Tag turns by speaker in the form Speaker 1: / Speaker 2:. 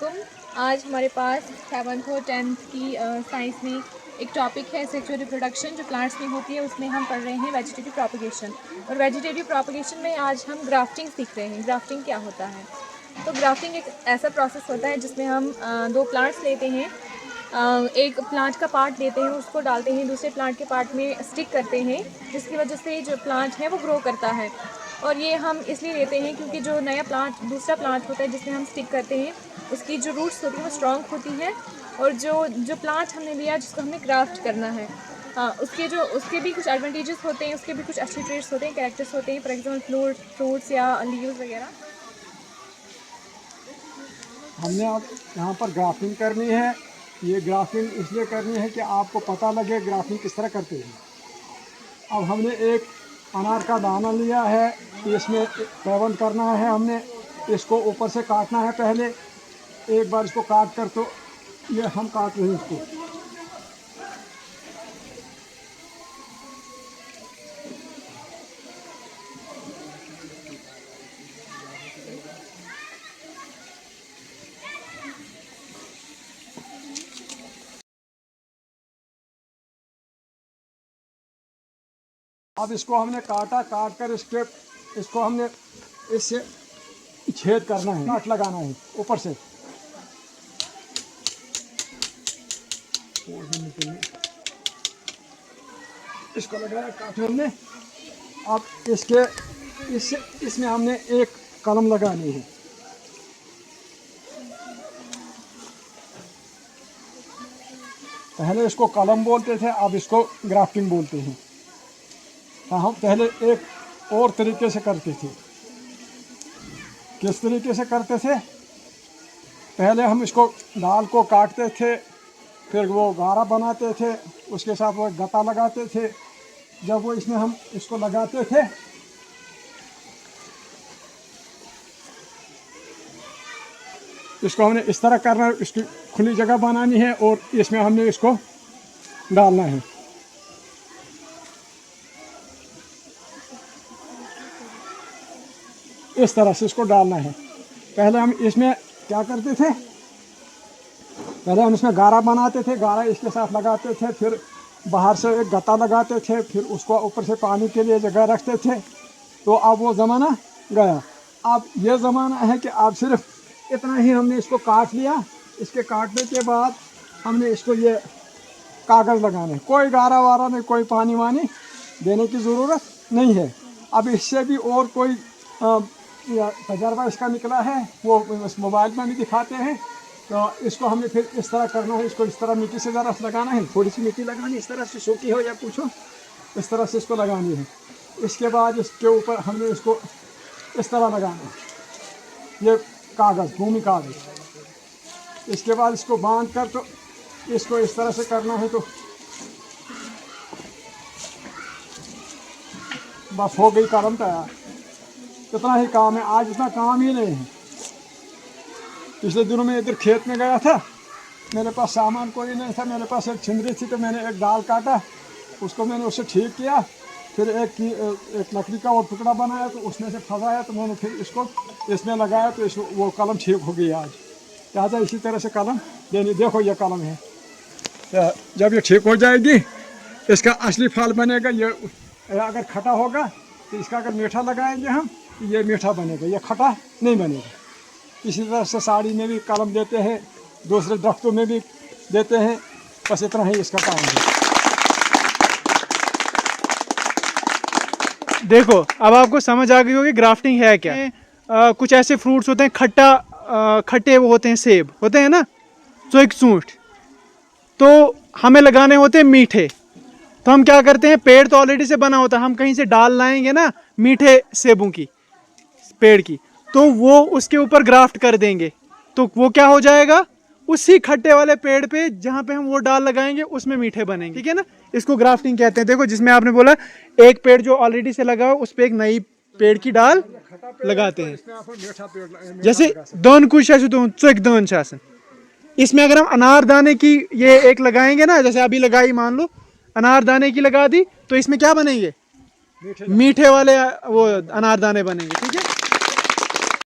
Speaker 1: अस्सलामुअलैकुम। आज हमारे पास 7th और 10th की साइंस में एक टॉपिक है सेक्सुअल रिप्रोडक्शन जो प्लांट्स में होती है। उसमें हम पढ़ रहे हैं वेजिटेटिव प्रोपगेशन। और वेजिटेटिव प्रोपगेशन में आज हम ग्राफ्टिंग सीख रहे हैं। ग्राफ्टिंग क्या होता है? तो ग्राफ्टिंग एक ऐसा प्रोसेस होता है जिसमें हम दो प्लांट्स लेते हैं, एक प्लांट का पार्ट लेते हैं, उसको डालते हैं दूसरे प्लांट के पार्ट में स्टिक करते हैं, जिसकी वजह से जो प्लांट है वो ग्रो करता है। और ये हम इसलिए लेते हैं क्योंकि जो नया प्लांट दूसरा प्लांट होता है जिसमें हम स्टिक करते हैं, उसकी जो रूट्स होती हैं वो स्ट्रॉन्ग होती हैं। और जो प्लांट हमने लिया जिसको हमने ग्राफ्ट करना है, उसके भी कुछ एडवांटेजेस होते हैं, उसके भी कुछ अच्छे ट्रेट्स होते हैं, कैरेक्टर्स होते हैं। फॉर एग्जाम्पल फ्रूट्स या लीव्स वगैरह।
Speaker 2: हमने अब यहाँ पर ग्राफ्टिंग करनी है। ये ग्राफ्टिंग इसलिए करनी है कि आपको पता लगे ग्राफ्टिंग किस तरह करते हैं। अब हमने एक अनार का दाना लिया है, इसमें पैवंद करना है। हमने इसको ऊपर से काटना है। पहले एक बार इसको काट कर, तो ये हम काट रहे हैं इसको। अब इसको हमने काटा, काट कर इसको हमने इससे छेद करना है, काट लगाना है ऊपर से। इसको लगाया, काटे हमने। अब इसमें हमने एक कलम लगानी है। पहले इसको कलम बोलते थे, अब इसको ग्राफ्टिंग बोलते हैं। हम पहले एक और तरीके से करते थे। किस तरीके से करते थे? पहले हम इसको दाल को काटते थे, फिर वो गारा बनाते थे, उसके साथ वो गत्ता लगाते थे। जब वो इसमें हम इसको लगाते थे, इसको हमने इस तरह करना है, इसकी खुली जगह बनानी है और इसमें हमने इसको डालना है। इस तरह से इसको डालना है। पहले हम इसमें क्या करते थे? पहले हम इसमें गारा बनाते थे, गारा इसके साथ लगाते थे, फिर बाहर से एक गत्ता लगाते थे, फिर उसको ऊपर से पानी के लिए जगह रखते थे। तो अब वो ज़माना गया। अब ये ज़माना है कि अब सिर्फ इतना ही हमने इसको काट लिया। इसके काटने के बाद हमने इसको ये कागज़ लगाने, कोई गारा वारा नहीं, कोई पानी वानी देने की ज़रूरत नहीं है। अब इससे भी और कोई तजर्बा इसका निकला है, वो इस मोबाइल में भी दिखाते हैं। तो इसको हमने फिर इस तरह करना है। इसको इस तरह मिट्टी से ज़रा लगाना है, थोड़ी सी मिट्टी लगानी, इस तरह से सूखी हो या कुछ हो, इस तरह से इसको लगानी है। इसके बाद इसके ऊपर हमने इसको इस तरह लगाना है, ये कागज़, भूमि कागज़। इसके बाद इसको बांध कर, तो इसको इस तरह से करना है। तो बस हो गई कलम तैयार। इतना ही काम है, आज इतना काम ही नहीं है। पिछले दिनों में इधर खेत में गया था, मेरे पास सामान कोई नहीं था। मेरे पास एक छिंदरी थी, तो मैंने एक डाल काटा, उसको मैंने उससे ठीक किया, फिर एक लकड़ी का और टुकड़ा बनाया, तो उसमें से फंसाया, तो मैंने फिर इसको इसमें लगाया, तो वो कलम ठीक हो गई आज। लिहाजा इसी तरह से कलम देनी। देखो ये कलम है, तो जब ये ठीक हो जाएगी, इसका असली फल बनेगा। ये अगर खट्टा होगा तो इसका अगर मीठा लगाएंगे हम, ये मीठा बनेगा, ये खट्टा नहीं बनेगा। इसी तरह से साड़ी में भी कलम देते हैं, दूसरे दफ्तरों में भी देते हैं। बस इतना ही इसका काम है।
Speaker 3: देखो, अब आपको समझ आ गई होगी ग्राफ्टिंग है क्या। कुछ ऐसे फ्रूट्स होते हैं खट्टे, वो होते हैं, सेब होते हैं ना, चूँठ, तो हमें लगाने होते हैं मीठे। तो हम क्या करते हैं, पेड़ तो ऑलरेडी से बना होता है, हम कहीं से डाल लाएंगे ना मीठे सेबों की, पेड़ की, तो वो उसके ऊपर ग्राफ्ट कर देंगे। तो वो क्या हो जाएगा, उसी खट्टे वाले पेड़ पे जहाँ पे हम वो डाल लगाएंगे उसमें मीठे बनेंगे। ठीक है ना, इसको ग्राफ्टिंग कहते हैं। देखो, जिसमें आपने बोला एक पेड़ जो ऑलरेडी से लगा हो, उस पे एक नई पेड़ की डाल लगाते हैं। जैसे दान कुछ चक दान, इसमें अगर हम अनारदाने की ये एक लगाएंगे ना, जैसे अभी लगाई, मान लो अनारदाने की लगा दी, तो इसमें क्या बनेंगे, मीठे वाले वो अनारदाने बनेंगे। ठीक है।